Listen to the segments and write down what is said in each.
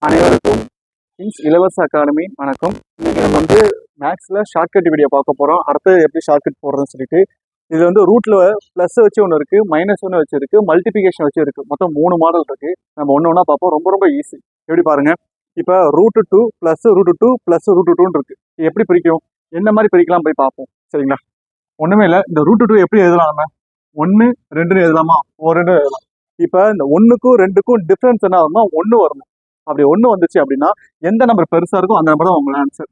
அனைவருக்கும் இலவச அகாடமி வணக்கம். இன்னைக்கு நம்ம மேக்ஸ்ல ஷார்ட்கட் வீடியோ பார்க்க போறோம். அடுத்து எப்படி ஷார்ட்கட் போடுறதுன்னு சொல்லிட்டு இது ரூட்ல பிளஸ் வச்சு ஒன்று இருக்கு, மைனஸ் ஒன்று வச்சு இருக்கு, மல்டிபிகேஷன் வச்சு இருக்கு. மொத்தம் 3 மாடல் இருக்கு. நம்ம ஒன்று ஒன்றா பார்ப்போம். ரொம்ப ரொம்ப ஈஸி. எப்படி பாருங்க, இப்போ √2 + √2 + √2 இருக்கு. எப்படி பிரிக்கும், என்ன மாதிரி பிரிக்கலாம் போய் பார்ப்போம். சரிங்களா? ஒண்ணுமே இல்லை. இந்த √2 எப்படி எழுதலாம்? நம்ம 1 2ன்னு எழுதலாமா? 2 எழுதலாம். இப்போ இந்த 1க்கும் 2க்கும் டிஃபரன்ஸ் என்ன ஆகும்னா 1 வரணும். அப்படி 1 வந்துச்சு அப்படின்னா எந்த நம்பர் பெருசா இருக்கும் அந்த நம்பர் தான் உங்களோட ஆன்சர்.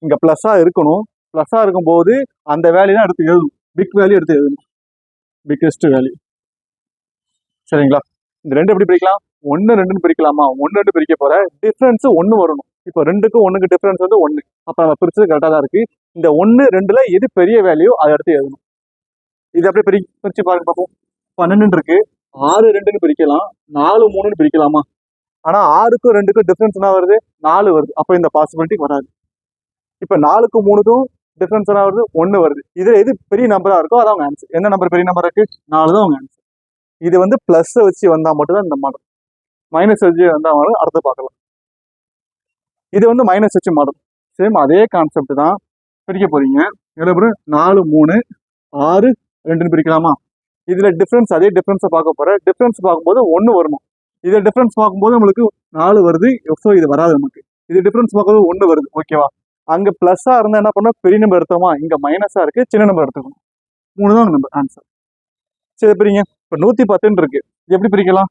இங்க பிளஸ்ஸா இருக்கணும். பிளஸ்ஸா இருக்கும்போது அந்த வேல்யூ தான் எடுத்து எழுதணும். பிக் வேல்யூ எடுத்து எழுதணும், பிக்கெஸ்ட் வேல்யூ. சரிங்களா? இந்த 2 எப்படி பிரிக்கலாம்? 1 2ன்னு பிரிக்கலாமா? 1 2 பிரிக்க போற டிஃபரன்ஸ் 1 வரணும். இப்போ 2க்கும் 1க்கு டிஃபரன்ஸ் 1. அப்ப நம்ம பிரிச்சது கரெக்டா தான் இருக்கு. இந்த 1 2ல எது பெரிய வேல்யூ அதை எடுத்து எழுதணும். இது அப்படியே பிரிச்சு பாருங்க பார்ப்போம். 12 இருக்கு. 6 2ன்னு பிரிக்கலாம், 4 3ன்னு பிரிக்கலாமா? ஆனா 6க்கும் 2க்கும் டிஃபரன்ஸ் என்ன வருது? 4 வருது. அப்போ இந்த பாசிபிலிட்டி வராது. இப்ப 4க்கும் 3க்கும் டிஃபரன்ஸ் என்ன வருது? 1 வருது. இதுல எது பெரிய நம்பரா இருக்கோ அதான் உங்க ஆன்சர். என்ன நம்பர் பெரிய நம்பர் இருக்கு? 4 தான் உங்க ஆன்சர். இது பிளஸ் வச்சு வந்தா மட்டும்தான் இந்த மாடல். மைனஸ் வச்சு வந்தா மாடல் அடுத்து பார்க்கலாம். இது மைனஸ் வச்சு மாடல். சேம் அதே கான்செப்ட் தான். பிரிக்க போறீங்க. 4 3 6 2ன்னு பிரிக்கலாமா? இதுல டிஃபரன்ஸ் அதே டிஃபரன்ஸை பார்க்க போற. டிஃபரன்ஸ் பார்க்கும்போது 1 வரணும். இது டிஃபரன்ஸ் பார்க்கும்போது நம்மளுக்கு 4 வருது. ஸோ இது வராது நமக்கு. இது டிஃபரன்ஸ் பார்க்கும்போது 1 வருது. ஓகேவா? அங்க பிளஸ்ஸா இருந்தா என்ன பண்ணோம்? பெரிய நம்பர் எடுத்தோமா? இங்க மைனஸா இருக்கு, சின்ன நம்பர் எடுத்துக்கணும். 3 தான் நம்பர் ஆன்சர். சரி, பிரிங்க. இப்போ 110 இருக்கு. எப்படி பிரிக்கலாம்?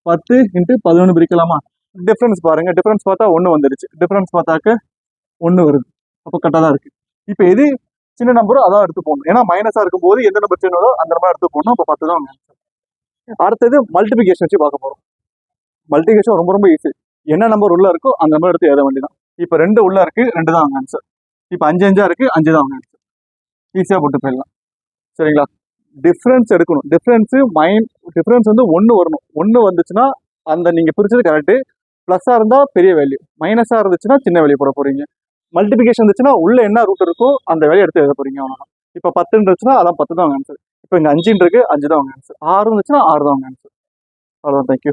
10 × 11 பிரிக்கலாமா? டிஃபரன்ஸ் பாருங்க. டிஃபரன்ஸ் பார்த்தா 1 வந்துருச்சு. டிஃபரன்ஸ் பார்த்தாக்க 1 வருது. அப்போ கரெக்டாக தான் இருக்கு. இப்போ எது சின்ன நம்பரோ அதான் எடுத்து போகணும். ஏன்னா மைனஸா இருக்கும்போது எந்த நம்பர் சின்னதோ அந்த நம்பர் எடுத்து போகணும். அப்போ 10 தான் ஆன்சர். அடுத்தது மல்டிபிகேஷன் வச்சு பார்க்க போறோம். மல்டிபிகேஷன் ரொம்ப ரொம்ப ஈஸி. என்ன நம்பர் உள்ள இருக்கோ அந்த நம்பர் எடுத்து எழுத வேண்டியதான். இப்போ 2 உள்ள இருக்கு, 2 தான் அவங்க ஆன்சர். இப்போ 5 5 இருக்கு, 5 தான் அவங்க ஆன்சர். ஈஸியா போட்டு போயிடலாம். சரிங்களா? டிஃபரன்ஸ் எடுக்கணும். டிஃபரன்ஸ் 1 வரணும். 1 வந்துச்சுன்னா அந்த நீங்க பிரிச்சது கரெக்ட். பிளஸ்ஸா இருந்தா பெரிய வேல்யூ, மைனஸா இருந்துச்சுன்னா சின்ன வேல்யூ போட போறீங்க. மல்டிபிகேஷன் இருந்துச்சுன்னா உள்ள என்ன ரூட் இருக்கோ அந்த வேல்யூ எடுத்து எழுத போறீங்க. அவ்வளவுதான். இப்போ 10 இருந்துச்சுன்னா அதான் 10 தான் அவங்க ஆன்சர். இப்போ இங்க 5 இருக்கு, 5 தான் அவங்க ஆன்சர். 6 இருந்துச்சுன்னா 6 தான் அவங்க ஆன்சர். அவ்வளோதான். தேங்க்யூ.